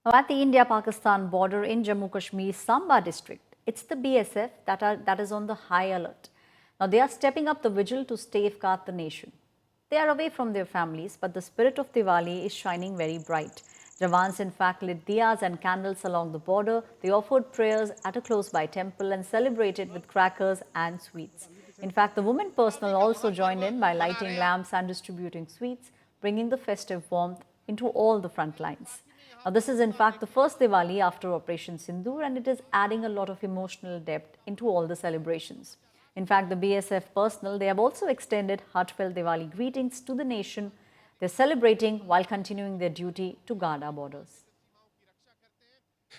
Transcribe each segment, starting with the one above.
Now, at the India-Pakistan border in Jammu Kashmir's Samba district, it's the BSF that is on the high alert. Now, they are stepping up the vigil to safeguard the nation. They are away from their families, but the spirit of Diwali is shining very bright. Jawans, in fact, lit diyas and candles along the border. They offered prayers at a close-by temple and celebrated with crackers and sweets. In fact, the women personnel also joined in by lighting lamps and distributing sweets, bringing the festive warmth into all the front lines. Now, this is in fact the first Diwali after Operation Sindoor, and it is adding a lot of emotional depth into all the celebrations. In fact, the BSF personnel, they have also extended heartfelt Diwali greetings to the nation. They're celebrating while continuing their duty to guard our borders.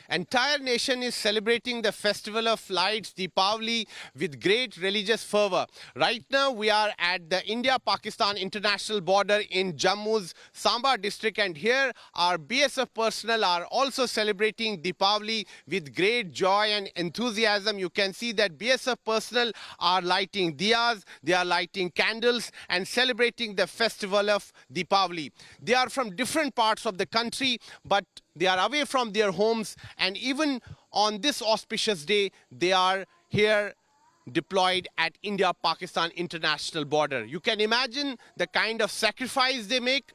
Entire nation is celebrating the festival of lights, Deepavali, with great religious fervor. Right now, we are at the India-Pakistan international border in Jammu's Samba district, and here our BSF personnel are also celebrating Deepavali with great joy and enthusiasm. You can see that BSF personnel are lighting diyas, they are lighting candles and celebrating the festival of Deepavali. They are from different parts of the country, but they are away from their homes, and even on this auspicious day, they are here deployed at India-Pakistan international border. You can imagine the kind of sacrifice they make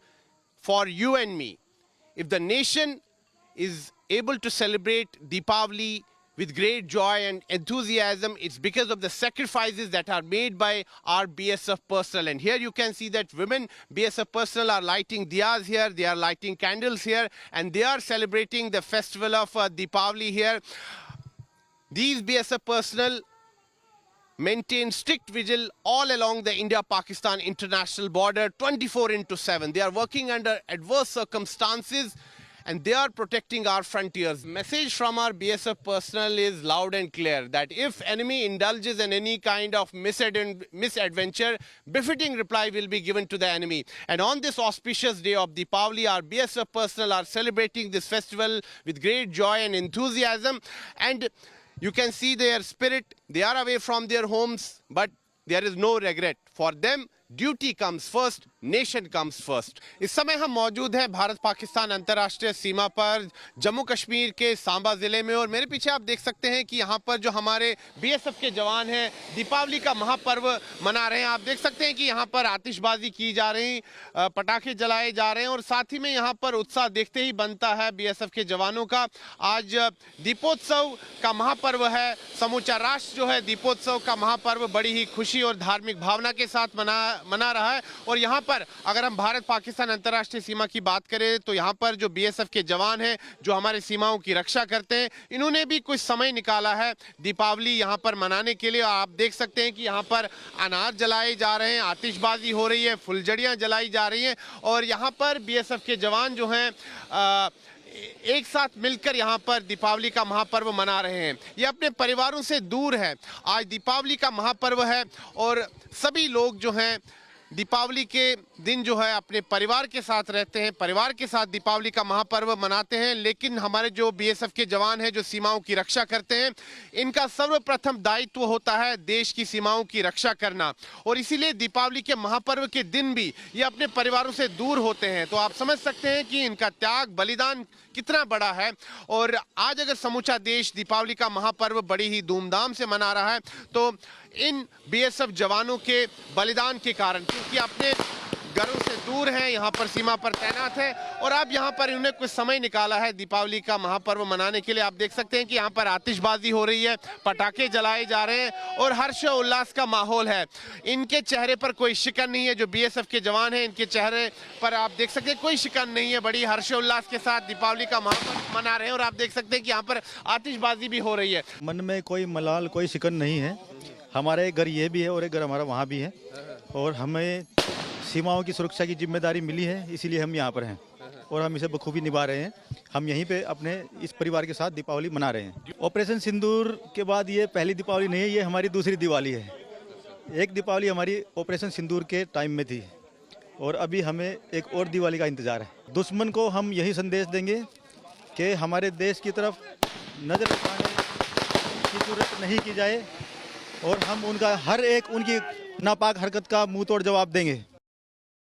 for you and me. If the nation is able to celebrate Deepavali with great joy and enthusiasm, it's because of the sacrifices that are made by our BSF personnel. And here you can see that women BSF personnel are lighting diyas here, they are lighting candles here, and they are celebrating the festival of Deepavali here. These BSF personnel maintain strict vigil all along the India-Pakistan international border 24/7. They are working under adverse circumstances, and they are protecting our frontiers. Message from our BSF personnel is loud and clear that if enemy indulges in any kind of misadventure, befitting reply will be given to the enemy. And on this auspicious day of Deepavali, our BSF personnel are celebrating this festival with great joy and enthusiasm. And you can see their spirit. They are away from their homes, but there is no regret. For them, duty comes first, nation comes first. इस समय हम मौजूद हैं भारत पाकिस्तान अंतर्राष्ट्रीय सीमा पर जम्मू कश्मीर के सांबा ज़िले में, और मेरे पीछे आप देख सकते हैं कि यहाँ पर जो हमारे बीएसएफ के जवान हैं दीपावली का महापर्व मना रहे हैं। आप देख सकते हैं कि यहाँ पर आतिशबाजी की जा रही, पटाखे जलाए जा रहे हैं, और साथ ही में यहाँ पर उत्साह देखते ही बनता है बीएसएफ के जवानों का। आज दीपोत्सव का महापर्व है, समूचा राष्ट्र जो है दीपोत्सव का महापर्व बड़ी ही खुशी और धार्मिक भावना के साथ मना रहा है। और यहाँ पर अगर हम भारत पाकिस्तान अंतर्राष्ट्रीय सीमा की बात करें तो यहाँ पर जो बीएसएफ के जवान हैं जो हमारे सीमाओं की रक्षा करते हैं, इन्होंने भी कुछ समय निकाला है दीपावली यहाँ पर मनाने के लिए। आप देख सकते हैं कि यहाँ पर अनार जलाए जा रहे हैं, आतिशबाजी हो रही है, फुलझड़ियाँ जलाई जा रही हैं, और यहाँ पर बीएसएफ के जवान जो हैं एक साथ मिलकर यहाँ पर दीपावली का महापर्व मना रहे हैं। ये अपने परिवारों से दूर है। आज दीपावली का महापर्व है और सभी लोग जो हैं दीपावली के दिन जो है अपने परिवार के साथ रहते हैं, परिवार के साथ दीपावली का महापर्व मनाते हैं। लेकिन हमारे जो बीएसएफ के जवान हैं जो सीमाओं की रक्षा करते हैं, इनका सर्वप्रथम दायित्व होता है देश की सीमाओं की रक्षा करना, और इसीलिए दीपावली के महापर्व के दिन भी ये अपने परिवारों से दूर होते हैं। तो आप समझ सकते हैं कि इनका त्याग, बलिदान कितना बड़ा है। और आज अगर समूचा देश दीपावली का महापर्व बड़ी ही धूमधाम से मना रहा है तो इन बीएसएफ जवानों के बलिदान के कारण, क्योंकि अपने घरों से दूर हैं, यहाँ पर सीमा पर तैनात है, और अब यहाँ पर इन्होंने कुछ समय निकाला है दीपावली का महापर्व मनाने के लिए। आप देख सकते हैं कि यहाँ पर आतिशबाजी हो रही है, पटाखे जलाए जा रहे हैं और हर्ष उल्लास का माहौल है। इनके चेहरे पर कोई शिकन नहीं है। जो बीएसएफ के जवान हैं इनके चेहरे पर आप देख सकते हैं कोई शिकन नहीं है, बड़ी हर्ष उल्लास के साथ दीपावली का महापर्व मना रहे हैं। और आप देख सकते हैं कि यहाँ पर आतिशबाजी भी हो रही है। मन में कोई मलाल, कोई शिकन नहीं है। हमारे एक घर ये भी है और एक घर हमारा वहाँ भी है, और हमें सीमाओं की सुरक्षा की जिम्मेदारी मिली है, इसीलिए हम यहाँ पर हैं और हम इसे बखूबी निभा रहे हैं। हम यहीं पे अपने इस परिवार के साथ दीपावली मना रहे हैं। ऑपरेशन सिंदूर के बाद ये पहली दीपावली नहीं है, ये हमारी दूसरी दिवाली है। एक दीपावली हमारी ऑपरेशन सिंदूर के टाइम में थी और अभी हमें एक और दिवाली का इंतज़ार है। दुश्मन को हम यही संदेश देंगे कि हमारे देश की तरफ नज़र उठाने की जरूरत नहीं की जाए, और हम उनका हर एक उनकी नापाक हरकत का मुंह तोड़ जवाब देंगे।